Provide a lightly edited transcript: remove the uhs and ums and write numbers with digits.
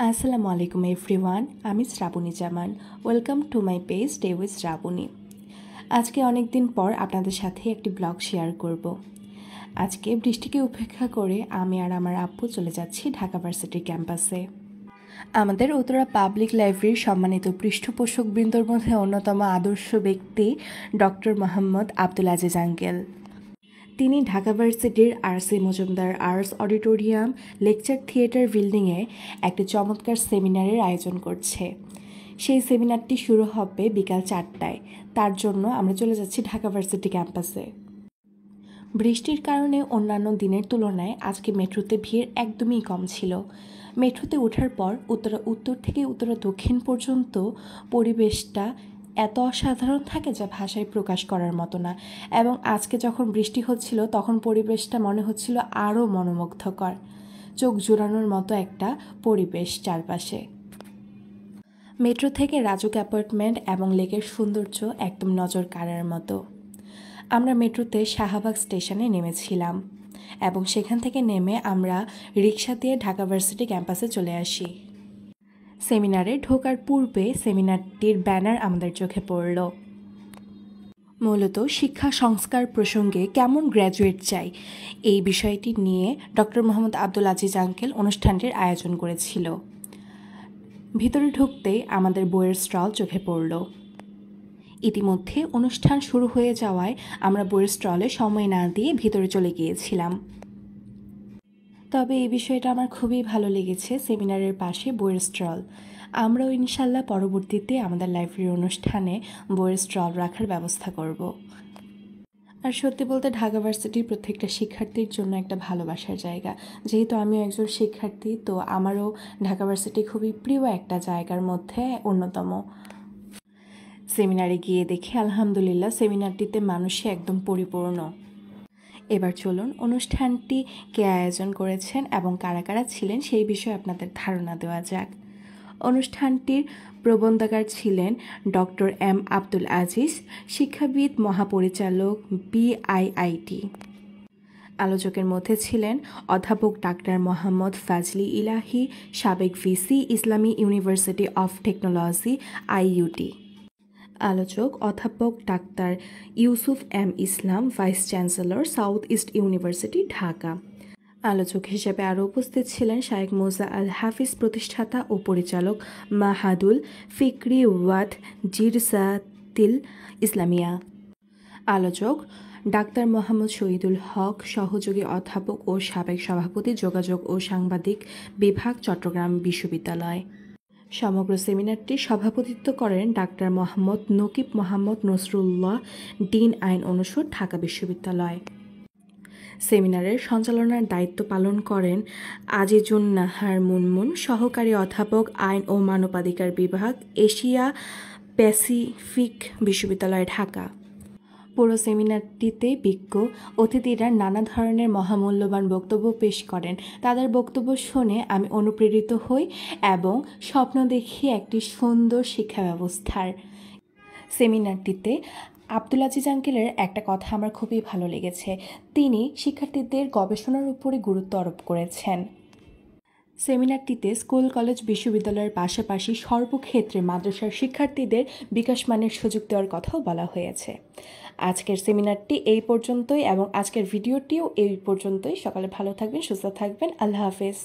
আসসালামু আলাইকুম এভরিওয়ান, আমি Shrabani Zaman. Welcome to my page day with Shrabani. আজকে অনেক দিন পর আপনাদের সাথে একটি ব্লগ শেয়ার করব। আজকে বৃষ্টিকে উপেক্ষা করে আমি আর আমার আব্বু চলে যাচ্ছি ঢাকা ভার্সিটির ক্যাম্পাসে। আমাদের উত্তরা পাবলিক লাইব্রেরির সম্মানিত পৃষ্ঠপোষকবৃন্দর মধ্যে অন্যতম আদর্শ ব্যক্তি ডক্টর মোহাম্মদ আব্দুল আজিজ আঙ্কেল। তিনি ঢাকা ভার্সিটির R C. Majumdar arts auditorium lecture theatre বিল্ডিংয়ে একটি চমৎকার সেমিনারের আয়োজন করছে। সেই সেমিনারটি শুরু হবে বিকাল 4টায়। তার জন্য আমরা চলে যাচ্ছি ঢাকা ভার্সিটি ক্যাম্পাসে। বৃষ্টির কারণে অন্যান্য দিনের তুলনায় আজকে মেট্রোতে ভিড় একদমই কম ছিল। মেট্রোতে ওঠার পর উত্তর থেকে উত্তরা দক্ষিণ পর্যন্ত পরিবেশটা এত অসাধারণ থাকে যা ভাষায় প্রকাশ করার মতো না। এবং আজকে যখন বৃষ্টি হচ্ছিল তখন পরিবেশটা মনে হচ্ছিল আরও মনোমুগ্ধকর, চোখ জোড়ানোর মতো একটা পরিবেশ চারপাশে। মেট্রো থেকে রাজুক অ্যাপার্টমেন্ট এবং লেকের সৌন্দর্য একদম নজর কাড়ার মতো। আমরা মেট্রোতে শাহবাগ স্টেশনে নেমেছিলাম এবং সেখান থেকে নেমে আমরা রিক্সা দিয়ে ঢাকা ভার্সিটি ক্যাম্পাসে চলে আসি। সেমিনারে ঢোকার পূর্বে সেমিনারটির ব্যানার আমাদের চোখে পড়ল। মূলত শিক্ষা সংস্কার প্রসঙ্গে কেমন গ্র্যাজুয়েট চাই, এই বিষয়টি নিয়ে ডক্টর মোহাম্মদ আব্দুল আজিজ আঙ্কেল অনুষ্ঠানটির আয়োজন করেছিল। ভিতরে ঢুকতেই আমাদের বইয়ের স্টল চোখে পড়ল। ইতিমধ্যে অনুষ্ঠান শুরু হয়ে যাওয়ায় আমরা বইয়ের স্টলে সময় না দিয়ে ভিতরে চলে গিয়েছিলাম। তবে এই বিষয়টা আমার খুবই ভালো লেগেছে, সেমিনারের পাশে বইয়ের স্টল। আমরাও ইনশাল্লাহ পরবর্তীতে আমাদের লাইব্রেরির অনুষ্ঠানে বইয়ের স্টল রাখার ব্যবস্থা করব। আর সত্যি বলতে ঢাকা ভার্সিটির প্রত্যেকটা শিক্ষার্থীর জন্য একটা ভালোবাসার জায়গা। যেহেতু আমিও একজন শিক্ষার্থী, তো আমারও ঢাকা ভার্সিটি খুবই প্রিয় একটা জায়গার মধ্যে অন্যতম। সেমিনারে গিয়ে দেখি আলহামদুলিল্লাহ সেমিনারটিতে মানুষে একদম পরিপূর্ণ। এবার চলুন অনুষ্ঠানটি কে আয়োজন করেছেন এবং কারা কারা ছিলেন সেই বিষয়ে আপনাদের ধারণা দেওয়া যাক। অনুষ্ঠানটির প্রবন্ধকার ছিলেন ডক্টর এম আব্দুল আজিজ, শিক্ষাবিদ, মহাপরিচালক, বিআইআইটি। আলোচকের মধ্যে ছিলেন অধ্যাপক ডাক্তার মোহাম্মদ ফাজলি ইলাহি, সাবেক VC, Islami university of technology, IUT. আলোচক অধ্যাপক doctor Yusuf M Islam, vice chancellor, south east university, Dhaka. আলোচক হিসেবে আরও উপস্থিত ছিলেন শায়েখ মুসা আল হাফিজ, প্রতিষ্ঠাতা ও পরিচালক, মাহাদুল ফিকরি ওয়াত জিরসাতিল ইসলামিয়া। আলোচক ডাক্তার মোহাম্মদ শহীদুল হক, সহযোগী অধ্যাপক ও সাবেক সভাপতি, যোগাযোগ ও সাংবাদিক বিভাগ, চট্টগ্রাম বিশ্ববিদ্যালয়। সমগ্র সেমিনারটি সভাপতিত্ব করেন ডাক্তার মোহাম্মদ নকিব মোহাম্মদ নসরুল্লাহ, ডিন আইন অনুষদ, ঢাকা বিশ্ববিদ্যালয়। সেমিনারের সঞ্চালনার দায়িত্ব পালন করেন আজিজুন নাহার মুনমুন, সহকারী অধ্যাপক, আইন ও মানবাধিকার বিভাগ, এশিয়া প্যাসিফিক বিশ্ববিদ্যালয়, ঢাকা। পুরো সেমিনারটিতে বিজ্ঞ অতিথিরা নানা ধরনের মহামূল্যবান বক্তব্য পেশ করেন। তাদের বক্তব্য শুনে আমি অনুপ্রেরিত হই এবং স্বপ্ন দেখি একটি সুন্দর শিক্ষা ব্যবস্থার। সেমিনারটিতে আব্দুল আজিজ আঙ্কেলের একটা কথা আমার খুবই ভালো লেগেছে। তিনি শিক্ষার্থীদের গবেষণার উপরে গুরুত্ব আরোপ করেছেন। সেমিনারটিতে স্কুল, কলেজ, বিশ্ববিদ্যালয়ের পাশাপাশি সর্বক্ষেত্রে মাদ্রাসার শিক্ষার্থীদের বিকাশমানের সুযোগ দেওয়ার কথাও বলা হয়েছে। আজকের সেমিনারটি এই পর্যন্তই এবং আজকের ভিডিওটিও এই পর্যন্তই। সকালে ভালো থাকবেন, সুস্থ থাকবেন। আল্লাহ হাফেজ।